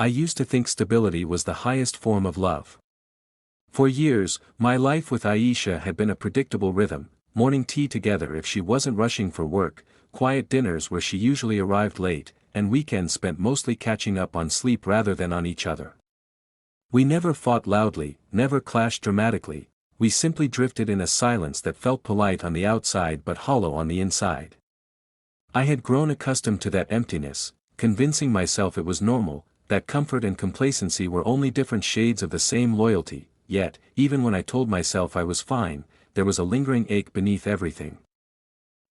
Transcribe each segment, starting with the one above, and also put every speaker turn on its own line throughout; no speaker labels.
I used to think stability was the highest form of love. For years, my life with Aisha had been a predictable rhythm: morning tea together if she wasn't rushing for work, quiet dinners where she usually arrived late, and weekends spent mostly catching up on sleep rather than on each other. We never fought loudly, never clashed dramatically, we simply drifted in a silence that felt polite on the outside but hollow on the inside. I had grown accustomed to that emptiness, convincing myself it was normal, that comfort and complacency were only different shades of the same loyalty, yet, even when I told myself I was fine, there was a lingering ache beneath everything.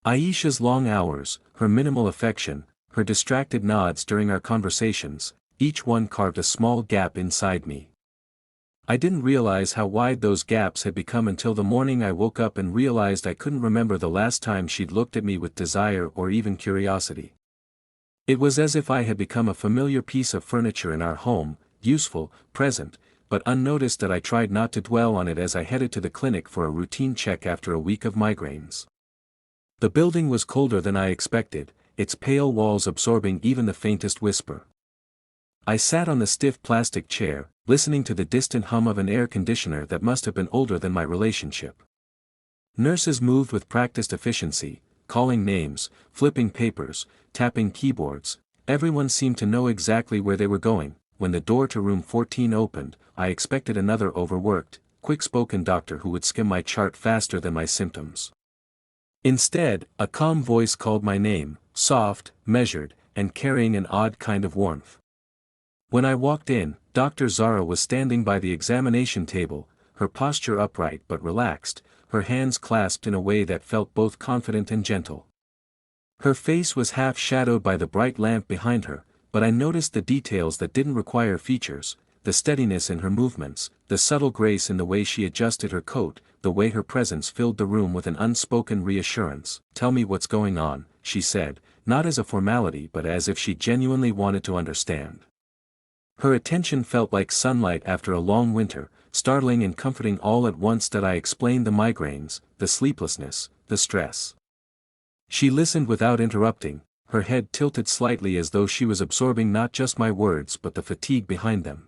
Aisha's long hours, her minimal affection, her distracted nods during our conversations, each one carved a small gap inside me. I didn't realize how wide those gaps had become until the morning I woke up and realized I couldn't remember the last time she'd looked at me with desire or even curiosity. It was as if I had become a familiar piece of furniture in our home, useful, present, but unnoticed that I tried not to dwell on it as I headed to the clinic for a routine check after a week of migraines. The building was colder than I expected, its pale walls absorbing even the faintest whisper. I sat on the stiff plastic chair, listening to the distant hum of an air conditioner that must have been older than my relationship. Nurses moved with practiced efficiency, calling names, flipping papers, tapping keyboards. Everyone seemed to know exactly where they were going. When the door to room 14 opened, I expected another overworked, quick-spoken doctor who would skim my chart faster than my symptoms. Instead, a calm voice called my name, soft, measured, and carrying an odd kind of warmth. When I walked in, Dr. Zara was standing by the examination table, her posture upright but relaxed, her hands clasped in a way that felt both confident and gentle. Her face was half shadowed by the bright lamp behind her, but I noticed the details that didn't require features: the steadiness in her movements, the subtle grace in the way she adjusted her coat, the way her presence filled the room with an unspoken reassurance. "Tell me what's going on," she said, not as a formality but as if she genuinely wanted to understand. Her attention felt like sunlight after a long winter, startling and comforting all at once. That I explained the migraines, the sleeplessness, the stress. She listened without interrupting, her head tilted slightly as though she was absorbing not just my words but the fatigue behind them.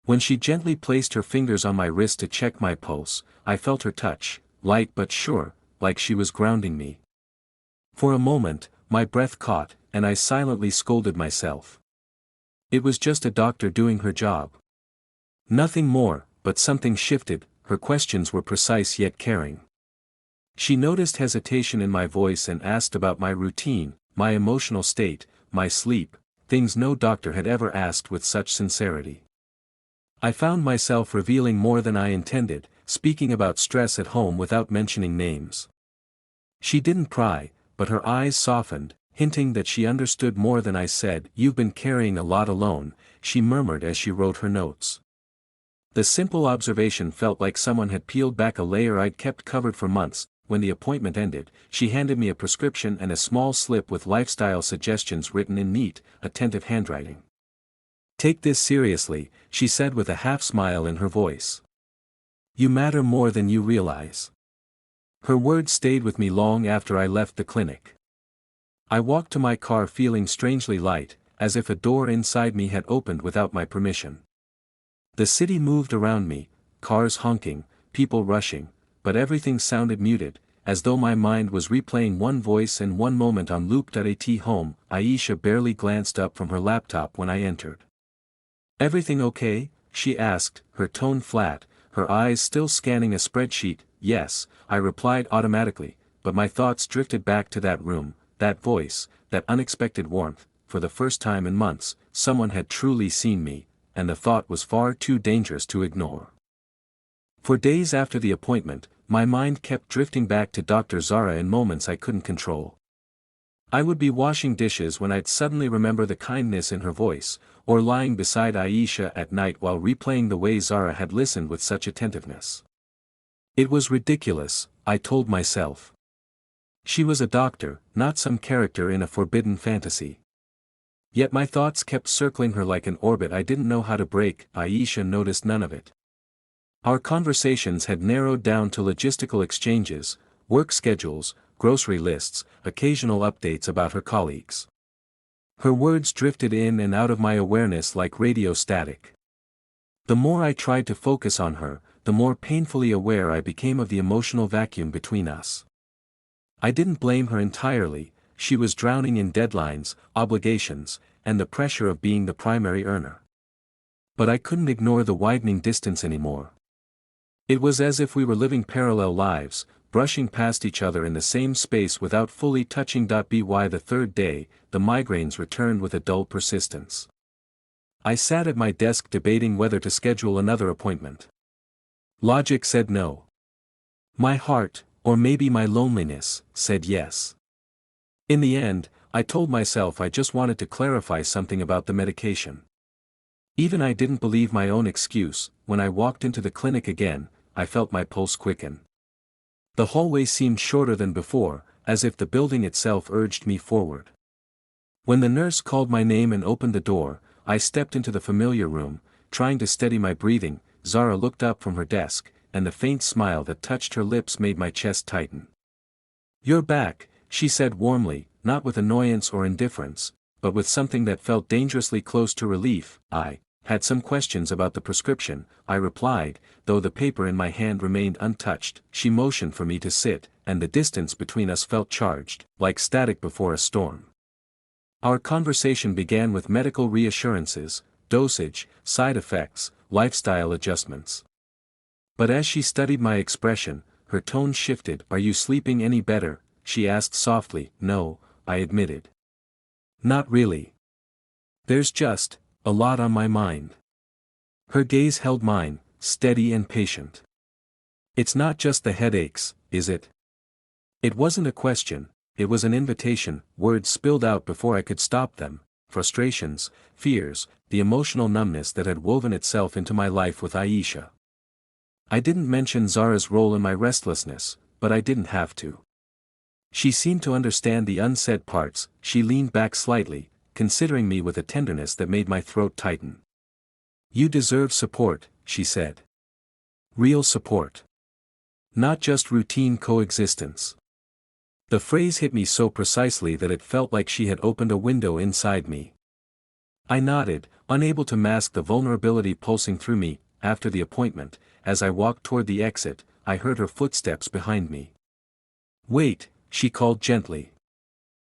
When she gently placed her fingers on my wrist to check my pulse, I felt her touch, light but sure, like she was grounding me. For a moment, my breath caught, and I silently scolded myself. It was just a doctor doing her job. Nothing more, but something shifted. Her questions were precise yet caring. She noticed hesitation in my voice and asked about my routine, my emotional state, my sleep, things no doctor had ever asked with such sincerity. I found myself revealing more than I intended, speaking about stress at home without mentioning names. She didn't pry, but her eyes softened, hinting that she understood more than I said. "You've been carrying a lot alone," she murmured as she wrote her notes. The simple observation felt like someone had peeled back a layer I'd kept covered for months. When the appointment ended, she handed me a prescription and a small slip with lifestyle suggestions written in neat, attentive handwriting. "Take this seriously," she said with a half-smile in her voice. "You matter more than you realize." Her words stayed with me long after I left the clinic. I walked to my car feeling strangely light, as if a door inside me had opened without my permission. The city moved around me, cars honking, people rushing, but everything sounded muted, as though my mind was replaying one voice and one moment on loop. At home, Aisha barely glanced up from her laptop when I entered. "Everything okay?" she asked, her tone flat, her eyes still scanning a spreadsheet. "Yes," I replied automatically, but my thoughts drifted back to that room, that voice, that unexpected warmth. For the first time in months, someone had truly seen me, and the thought was far too dangerous to ignore. For days after the appointment, my mind kept drifting back to Dr. Zara in moments I couldn't control. I would be washing dishes when I'd suddenly remember the kindness in her voice, or lying beside Aisha at night while replaying the way Zara had listened with such attentiveness. It was ridiculous, I told myself. She was a doctor, not some character in a forbidden fantasy. Yet my thoughts kept circling her like an orbit I didn't know how to break. Aisha noticed none of it. Our conversations had narrowed down to logistical exchanges, work schedules, grocery lists, occasional updates about her colleagues. Her words drifted in and out of my awareness like radio static. The more I tried to focus on her, the more painfully aware I became of the emotional vacuum between us. I didn't blame her entirely, she was drowning in deadlines, obligations, and the pressure of being the primary earner. But I couldn't ignore the widening distance anymore. It was as if we were living parallel lives, brushing past each other in the same space without fully touching. By the third day, the migraines returned with a dull persistence. I sat at my desk debating whether to schedule another appointment. Logic said no. My heart, or maybe my loneliness, said yes. In the end, I told myself I just wanted to clarify something about the medication. Even I didn't believe my own excuse. When I walked into the clinic again, I felt my pulse quicken. The hallway seemed shorter than before, as if the building itself urged me forward. When the nurse called my name and opened the door, I stepped into the familiar room, trying to steady my breathing. Zara looked up from her desk, and the faint smile that touched her lips made my chest tighten. "You're back," she said warmly, not with annoyance or indifference, but with something that felt dangerously close to relief. "I had some questions about the prescription," I replied, though the paper in my hand remained untouched. She motioned for me to sit, and the distance between us felt charged, like static before a storm. Our conversation began with medical reassurances, dosage, side effects, lifestyle adjustments. But as she studied my expression, her tone shifted. "Are you sleeping any better?" she asked softly. "No," I admitted. "Not really. There's just a lot on my mind." Her gaze held mine, steady and patient. "It's not just the headaches, is it?" It wasn't a question, it was an invitation. Words spilled out before I could stop them. Frustrations, fears, the emotional numbness that had woven itself into my life with Aisha. I didn't mention Zara's role in my restlessness, but I didn't have to. She seemed to understand the unsaid parts. She leaned back slightly, considering me with a tenderness that made my throat tighten. "You deserve support," she said. "Real support. Not just routine coexistence." The phrase hit me so precisely that it felt like she had opened a window inside me. I nodded, unable to mask the vulnerability pulsing through me. After the appointment, as I walked toward the exit, I heard her footsteps behind me. "Wait," she called gently.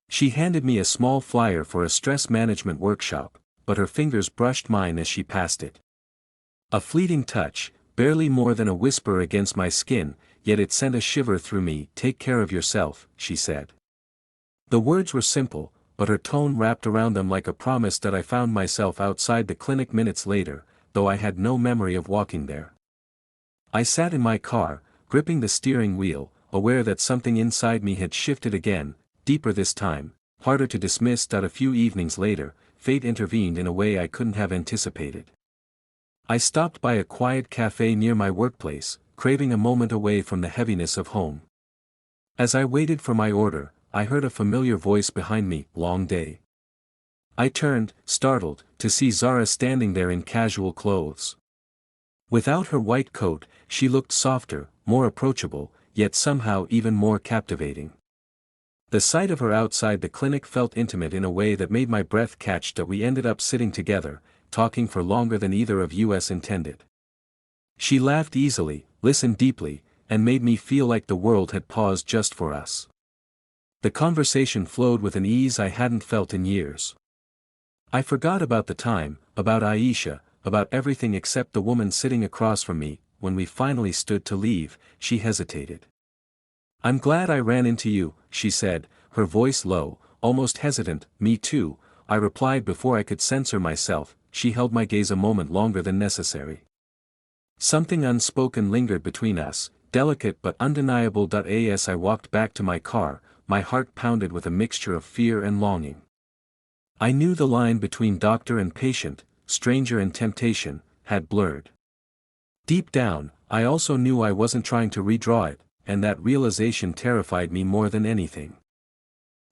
She handed me a small flyer for a stress management workshop, but her fingers brushed mine as she passed it. A fleeting touch, barely more than a whisper against my skin, yet it sent a shiver through me. "Take care of yourself," she said. The words were simple, but her tone wrapped around them like a promise. That I found myself outside the clinic minutes later, though I had no memory of walking there. I sat in my car, gripping the steering wheel, aware that something inside me had shifted again, deeper this time, harder to dismiss. A few evenings later, fate intervened in a way I couldn't have anticipated. I stopped by a quiet cafe near my workplace, craving a moment away from the heaviness of home. As I waited for my order, I heard a familiar voice behind me. "Long day." I turned, startled, to see Zara standing there in casual clothes. Without her white coat, she looked softer, more approachable, yet somehow even more captivating. The sight of her outside the clinic felt intimate in a way that made my breath catch. We ended up sitting together, talking for longer than either of us intended. She laughed easily, listened deeply, and made me feel like the world had paused just for us. The conversation flowed with an ease I hadn't felt in years. I forgot about the time, about Aisha, about everything except the woman sitting across from me. When we finally stood to leave, she hesitated. "I'm glad I ran into you," she said, her voice low, almost hesitant. "Me too," I replied before I could censor myself. She held my gaze a moment longer than necessary. Something unspoken lingered between us, delicate but undeniable. As I walked back to my car, my heart pounded with a mixture of fear and longing. I knew the line between doctor and patient, stranger and temptation, had blurred. Deep down, I also knew I wasn't trying to redraw it, and that realization terrified me more than anything.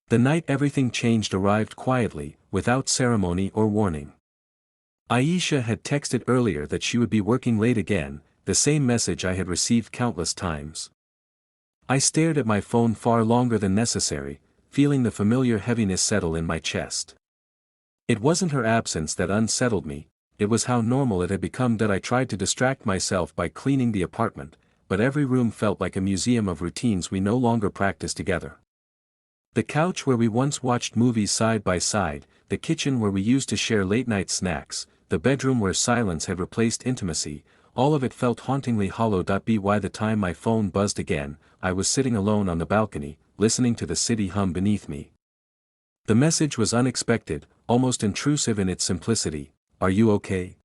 The night everything changed arrived quietly, without ceremony or warning. Aisha had texted earlier that she would be working late again, the same message I had received countless times. I stared at my phone far longer than necessary, feeling the familiar heaviness settle in my chest. It wasn't her absence that unsettled me, it was how normal it had become that I tried to distract myself by cleaning the apartment, but every room felt like a museum of routines we no longer practice together. The couch where we once watched movies side by side, the kitchen where we used to share late-night snacks, the bedroom where silence had replaced intimacy, all of it felt hauntingly hollow. By the time my phone buzzed again, I was sitting alone on the balcony, listening to the city hum beneath me. The message was unexpected, almost intrusive in its simplicity. "Are you okay?"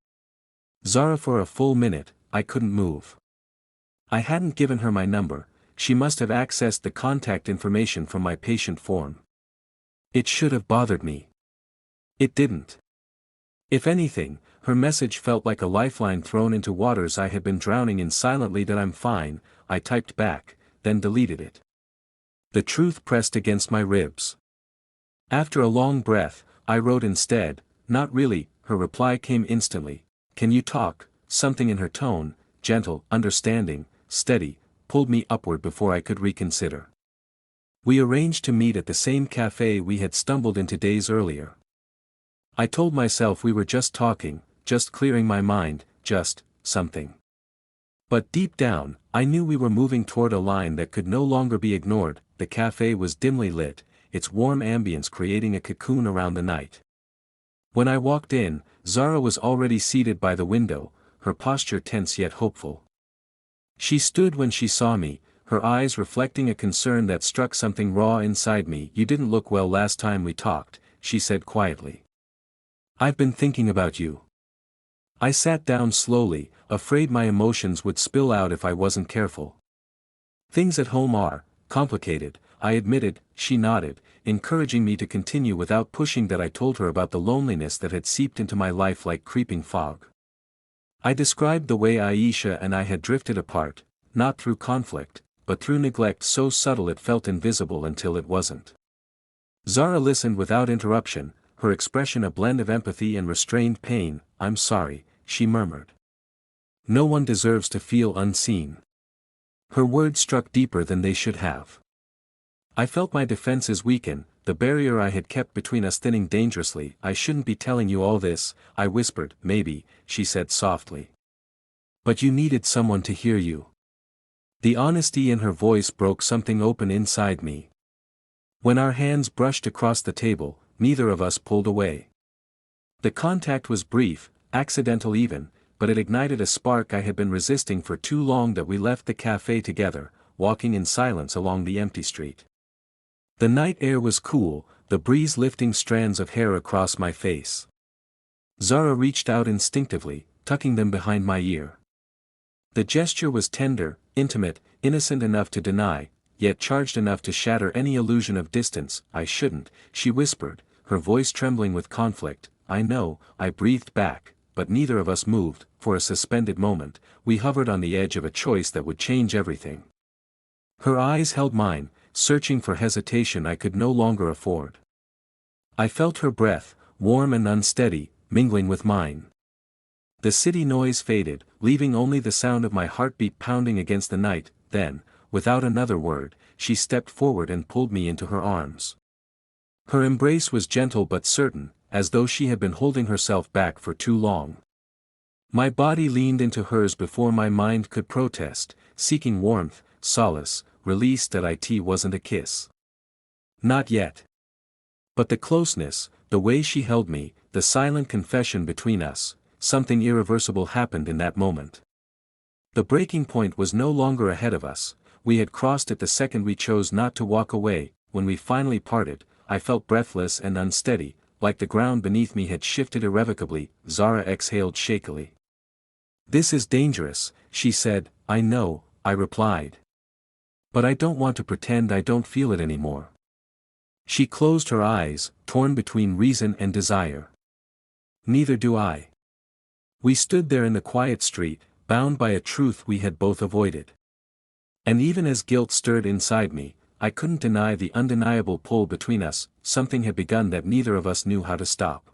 Zara. For a full minute, I couldn't move. I hadn't given her my number, she must have accessed the contact information from my patient form. It should have bothered me. It didn't. If anything, her message felt like a lifeline thrown into waters I had been drowning in silently. "That I'm fine," I typed back, then deleted it. The truth pressed against my ribs. After a long breath, I wrote instead, "Not really." Her reply came instantly. "Can you talk?" Something in her tone, gentle, understanding, steady, pulled me upward before I could reconsider. We arranged to meet at the same cafe we had stumbled into days earlier. I told myself we were just talking, just clearing my mind, just something. But deep down, I knew we were moving toward a line that could no longer be ignored. The cafe was dimly lit, its warm ambience creating a cocoon around the night. When I walked in, Zara was already seated by the window, her posture tense yet hopeful. She stood when she saw me, her eyes reflecting a concern that struck something raw inside me. "You didn't look well last time we talked," she said quietly. "I've been thinking about you." I sat down slowly, afraid my emotions would spill out if I wasn't careful. "Things at home are complicated," I admitted. She nodded, encouraging me to continue without pushing. That I told her about the loneliness that had seeped into my life like creeping fog. I described the way Aisha and I had drifted apart, not through conflict, but through neglect so subtle it felt invisible until it wasn't. Zara listened without interruption, her expression a blend of empathy and restrained pain. "I'm sorry," she murmured. "No one deserves to feel unseen." Her words struck deeper than they should have. I felt my defenses weaken, the barrier I had kept between us thinning dangerously. "I shouldn't be telling you all this," I whispered. "Maybe," she said softly. "But you needed someone to hear you." The honesty in her voice broke something open inside me. When our hands brushed across the table, neither of us pulled away. The contact was brief, accidental even, but it ignited a spark I had been resisting for too long. That we left the cafe together, walking in silence along the empty street. The night air was cool, the breeze lifting strands of hair across my face. Zara reached out instinctively, tucking them behind my ear. The gesture was tender, intimate, innocent enough to deny, yet charged enough to shatter any illusion of distance. "I shouldn't," she whispered, her voice trembling with conflict. "I know," I breathed back, but neither of us moved. For a suspended moment, we hovered on the edge of a choice that would change everything. Her eyes held mine, searching for hesitation I could no longer afford. I felt her breath, warm and unsteady, mingling with mine. The city noise faded, leaving only the sound of my heartbeat pounding against the night. Then, without another word, she stepped forward and pulled me into her arms. Her embrace was gentle but certain, as though she had been holding herself back for too long. My body leaned into hers before my mind could protest, seeking warmth, solace, release. That it wasn't a kiss. Not yet. But the closeness, the way she held me, the silent confession between us, something irreversible happened in that moment. The breaking point was no longer ahead of us, we had crossed it the second we chose not to walk away. When we finally parted, I felt breathless and unsteady, like the ground beneath me had shifted irrevocably. Zara exhaled shakily. "This is dangerous," she said. "I know," I replied. "But I don't want to pretend I don't feel it anymore." She closed her eyes, torn between reason and desire. "Neither do I." We stood there in the quiet street, bound by a truth we had both avoided. And even as guilt stirred inside me, I couldn't deny the undeniable pull between us. Something had begun that neither of us knew how to stop.